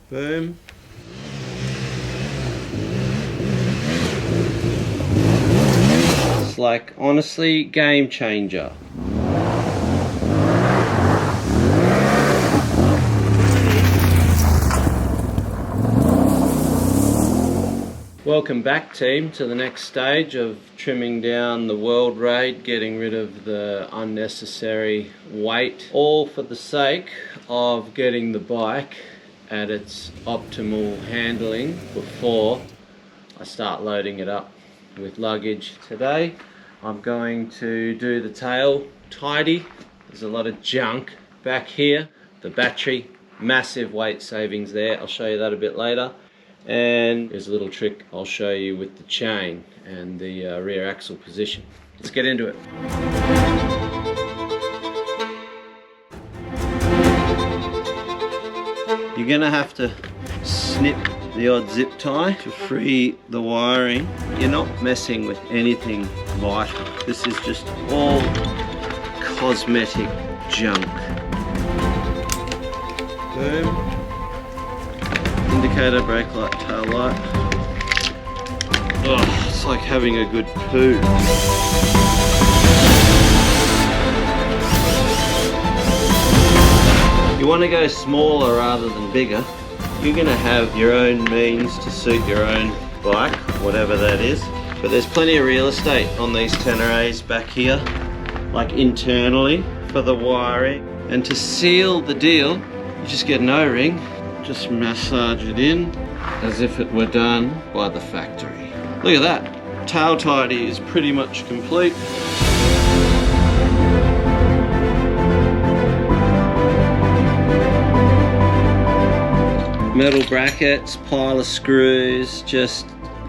Boom. It's like, honestly, game changer. Welcome back, team, to the next stage of trimming down the World Raid, getting rid of the unnecessary weight, all for the sake of getting the bike at its optimal handling before I start loading it up with luggage. Today I'm going to do the tail tidy. There's a lot of junk back here. The battery, massive weight savings there. I'll show you that a bit later. And there's a little trick I'll show you with the chain and the rear axle position. Let's get into it. You're gonna have to snip the odd zip tie to free the wiring. You're not messing with anything vital. This is just all cosmetic junk. Boom. Indicator, brake light, tail light. Oh, it's like having a good poo. You want to go smaller rather than bigger. You're going to have your own means to suit your own bike, whatever that is. But there's plenty of real estate on these Tenerés back here, like internally for the wiring. And to seal the deal, you just get an O-ring. Just massage it in as if it were done by the factory. Look at that. Tail tidy is pretty much complete. Metal brackets, pile of screws, just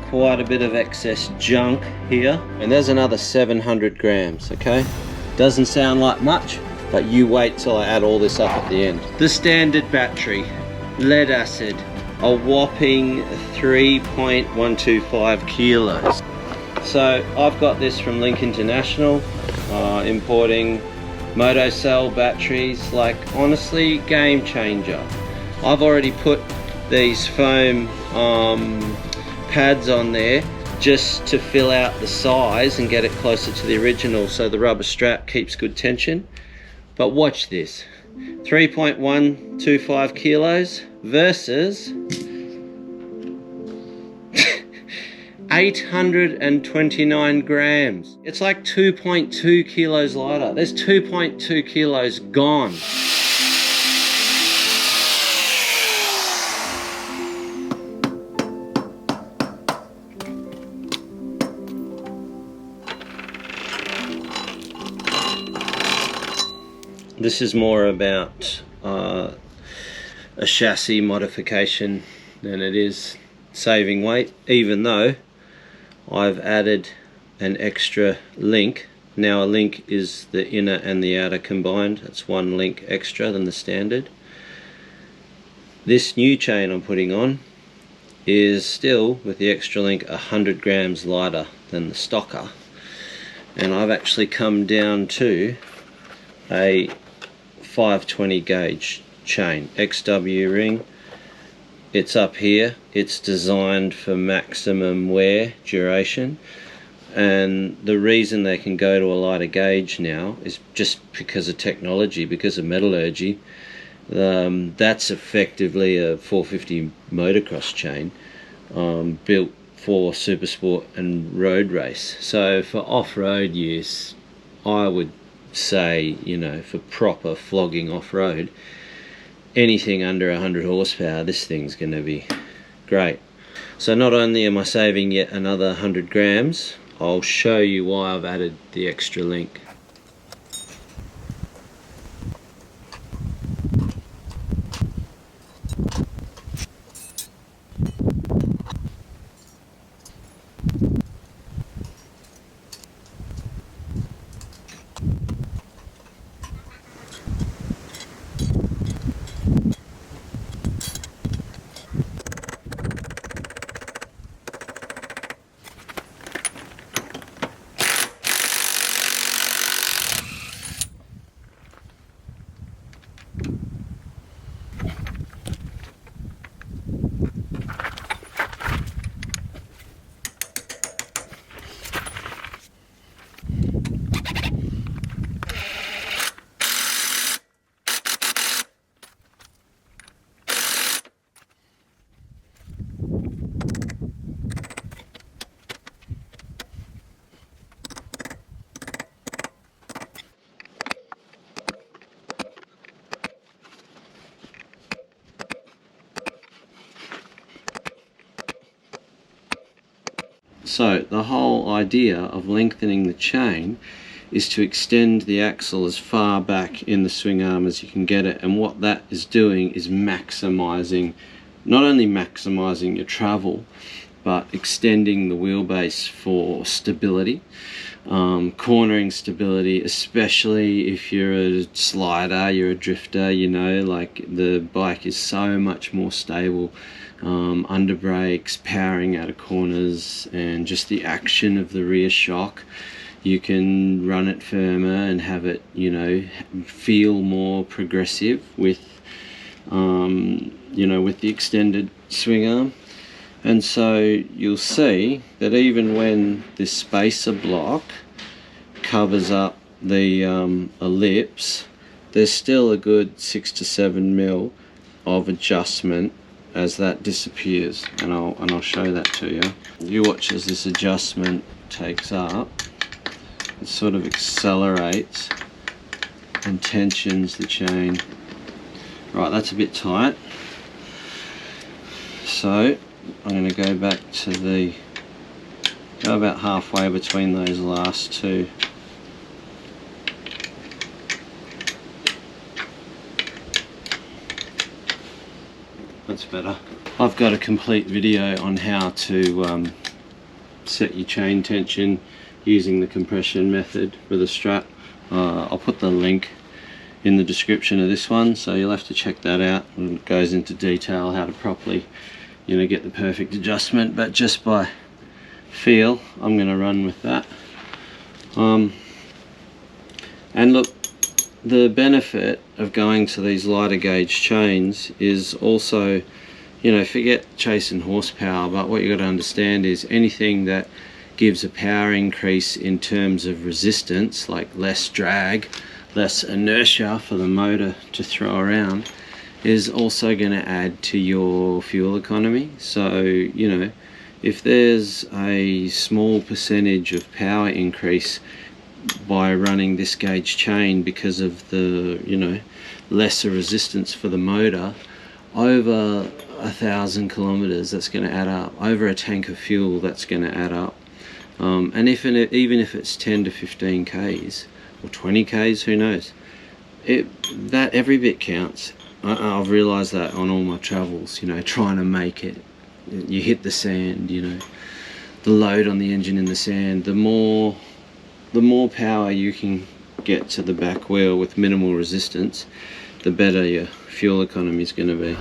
quite a bit of excess junk here. And there's another 700 grams, okay? Doesn't sound like much, but you wait till I add all this up at the end. The standard battery. Lead acid, a whopping 3.125 kilos. So I've got this from Link International, importing Motocell batteries. Like, honestly, game changer. I've already put these foam pads on there just to fill out the size and get it closer to the original so the rubber strap keeps good tension. But watch this. 3.125 kilos versus 829 grams. It's like 2.2 kilos lighter. There's 2.2 kilos gone. This is more about a chassis modification than it is saving weight, even though I've added an extra link. Now a link is the inner and the outer combined. That's one link extra than the standard. This new chain I'm putting on is still, with the extra link, 100 grams lighter than the stocker. And I've actually come down to a 520 gauge chain, XW ring. It's up here. It's designed for maximum wear duration, and the reason they can go to a lighter gauge now is just because of technology, because of metallurgy. That's effectively a 450 motocross chain, built for super sport and road race. So for off-road use, I would say, you know, for proper flogging off-road, anything under 100 horsepower, this thing's going to be great. So not only am I saving yet another 100 grams, I'll show you why I've added the extra link. So the whole idea of lengthening the chain is to extend the axle as far back in the swing arm as you can get it, and what that is doing is maximizing, not only maximizing your travel, but extending the wheelbase for stability, cornering stability, especially if you're a slider, you're a drifter, you know, like the bike is so much more stable under brakes, powering out of corners, and just the action of the rear shock. You can run it firmer and have it, you know, feel more progressive with, you know, with the extended swing arm. And so you'll see that even when this spacer block covers up the ellipse, there's still a good 6 to 7 mil of adjustment as that disappears, and I'll show that to you. You watch as this adjustment takes up. It sort of accelerates and tensions the chain. Right, that's a bit tight. So I'm going to go back to go about halfway between those last two. That's better. I've got a complete video on how to set your chain tension using the compression method with a strap. I'll put the link in the description of this one, so you'll have to check that out. It goes into detail how to properly, you know, get the perfect adjustment, but just by feel I'm going to run with that. And look, the benefit of going to these lighter gauge chains is also, you know, forget chasing horsepower, but what you got to understand is anything that gives a power increase in terms of resistance, like less drag, less inertia for the motor to throw around, is also going to add to your fuel economy. So, you know, if there's a small percentage of power increase by running this gauge chain because of the, you know, lesser resistance for the motor, over 1,000 kilometers, that's going to add up. Over a tank of fuel, that's going to add up. And even if it's 10 to 15 Ks or 20 Ks, who knows? That every bit counts. I've realised that on all my travels, you know, trying to make it. You hit the sand, you know, the load on the engine in the sand, the more power you can get to the back wheel with minimal resistance, the better your fuel economy is going to be.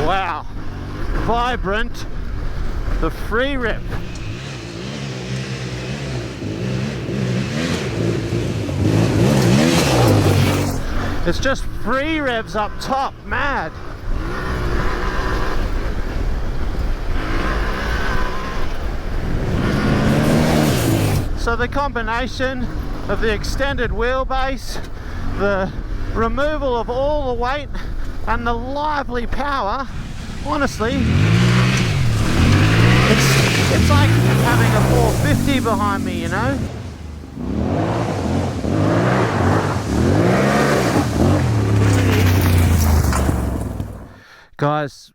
Wow, vibrant, the free rip. It's just free revs up top, mad. So the combination of the extended wheelbase, the removal of all the weight, and the lively power, honestly, it's like having a 450 behind me, you know? Guys,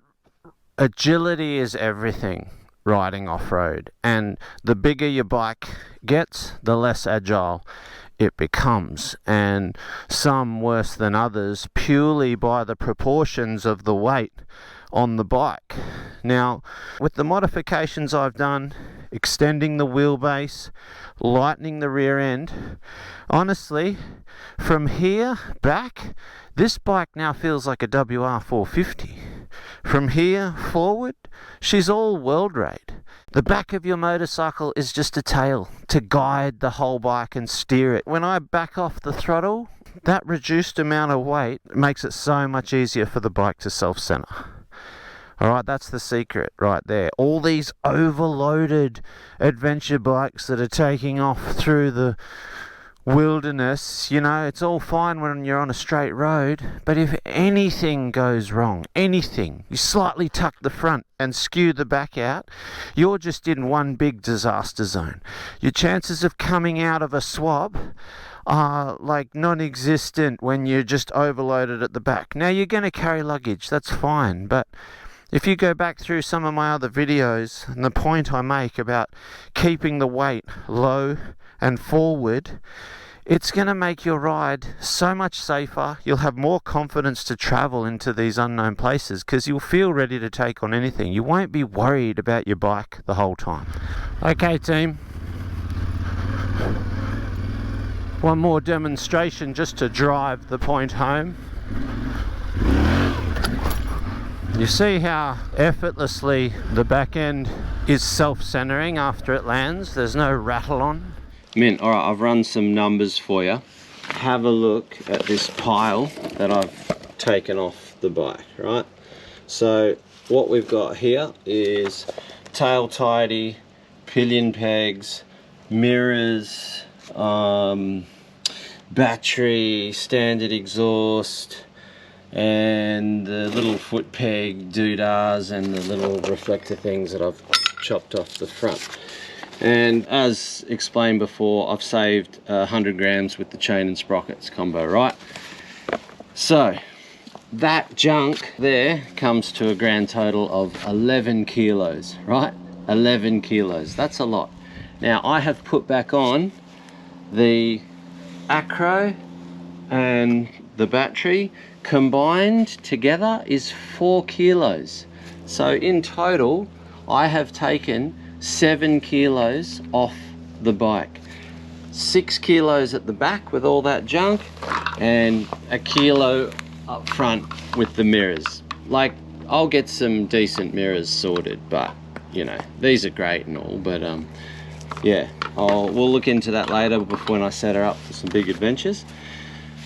agility is everything riding off-road, and the bigger your bike gets, the less agile it becomes, and some worse than others purely by the proportions of the weight on the bike. Now, with the modifications I've done, extending the wheelbase, lightening the rear end, honestly, from here back, this bike now feels like a WR450. From here forward, she's all world rate. The back of your motorcycle is just a tail to guide the whole bike and steer it. When I back off the throttle, that reduced amount of weight makes it so much easier for the bike to self-center. Alright, that's the secret right there. All these overloaded adventure bikes that are taking off through the wilderness, you know, it's all fine when you're on a straight road, but if anything goes wrong, anything, you slightly tuck the front and skew the back out, you're just in one big disaster zone. Your chances of coming out of a swab are like non-existent when you're just overloaded at the back. Now, you're going to carry luggage, that's fine, but If you go back through some of my other videos and the point I make about keeping the weight low and forward, it's going to make your ride so much safer. You'll have more confidence to travel into these unknown places because you'll feel ready to take on anything. You won't be worried about your bike the whole time. Okay, team. One more demonstration just to drive the point home. You see how effortlessly the back end is self-centering after it lands. There's no rattle on. Mint. All right, I've run some numbers for you. Have a look at this pile that I've taken off the bike, right? So what we've got here is tail tidy, pillion pegs, mirrors, battery, standard exhaust, and the little foot peg doodahs and the little reflector things that I've chopped off the front. And as explained before, I've saved 100 grams with the chain and sprockets combo, right? So that junk there comes to a grand total of 11 kilos, right? 11 kilos, that's a lot. Now I have put back on the acro and the battery. Combined together is 4 kilos. So in total, I have taken 7 kilos off the bike. 6 kilos at the back with all that junk, and a kilo up front with the mirrors. Like, I'll get some decent mirrors sorted, but you know, these are great and all, but yeah, we'll look into that later when I set her up for some big adventures.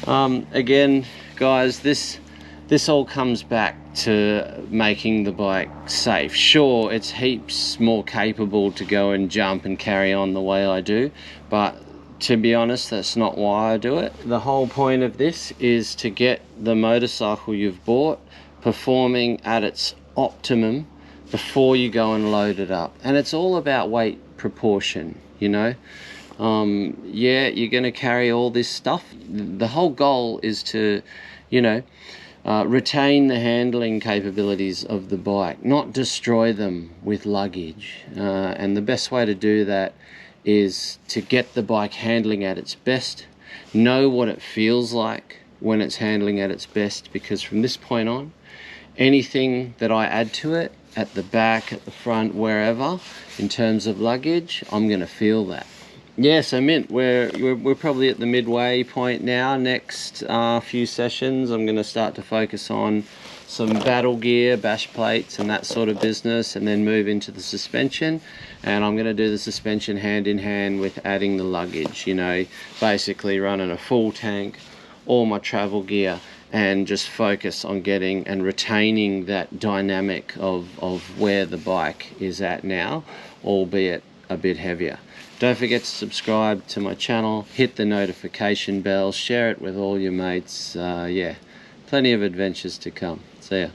Again, guys, this all comes back to making the bike safe. Sure, it's heaps more capable to go and jump and carry on the way I do, but to be honest, that's not why I do it. The whole point of this is to get the motorcycle you've bought performing at its optimum before you go and load it up. And it's all about weight proportion, you know. Yeah, you're going to carry all this stuff. The whole goal is to, you know, retain the handling capabilities of the bike, not destroy them with luggage. And the best way to do that is to get the bike handling at its best, know what it feels like when it's handling at its best, because from this point on, anything that I add to it, at the back, at the front, wherever, in terms of luggage, I'm going to feel that. Yeah, so Mint, we're probably at the midway point now. Next few sessions, I'm going to start to focus on some battle gear, bash plates and that sort of business, and then move into the suspension. And I'm going to do the suspension hand in hand with adding the luggage, you know, basically running a full tank, all my travel gear, and just focus on getting and retaining that dynamic of where the bike is at now, albeit a bit heavier. Don't forget to subscribe to my channel, hit the notification bell, share it with all your mates. Yeah, plenty of adventures to come. See ya.